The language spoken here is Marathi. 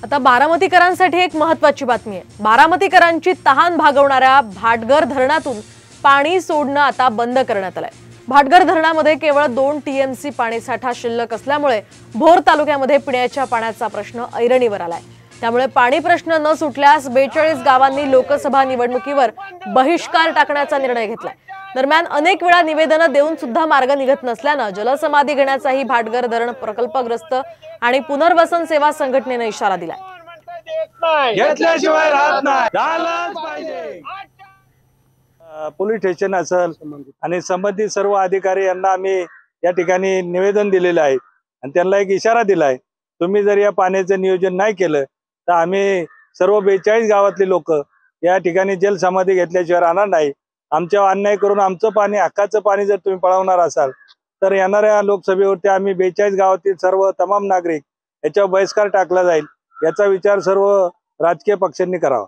आता बारामतीकरांसाठी एक महत्त्वाची बातमी आहे। बारामतीकरांची तहान भागवणाऱ्या भाटघर धरणातून पाणी सोडणं आता बंद करण्यात आलंय। भाटघर धरणामध्ये केवळ 2 टीएमसी पाणीसाठा शिल्लक असल्यामुळे भोर तालुक्यामध्ये पिण्याच्या पाण्याचा प्रश्न ऐरणीवर आलाय। त्यामुळे पाणी प्रश्न न सुटल्यास 42 गावांनी लोकसभा निवडणुकीवर बहिष्कार टाकण्याचा निर्णय घेतलाय। दरम्यान अनेक वेळा निवेदन देऊन सुद्धा मार्ग निघत नसल्याने जलसमाधी घेण्याचाही भाटघर धरण प्रकल्पग्रस्त आणि पुनर्वसन सेवा संघटनेने इशारा दिलाय। घेतल्याशिवाय राहत नाही। पोलीस स्टेशन असेल आणि संबंधित सर्व अधिकारी यांना आम्ही या ठिकाणी निवेदन दिलेले आहे आणि त्यांना एक इशारा दिलाय, तुम्ही जर या पाण्याचं नियोजन नाही केलं तर आम्ही सर्व 42 गावातले लोक या ठिकाणी जलसमाधी घेतल्याशिवाय राहणार नाही। आमच्यावर अन्याय करून आमचं पाणी, हक्काचं पाणी जर तुम्ही पळवणार असाल तर येणाऱ्या लोकसभेवरती आम्ही 42 गावातील सर्व तमाम नागरिक याच्यावर बहिष्कार टाकला जाईल। याचा विचार सर्व राजकीय पक्षांनी करावा।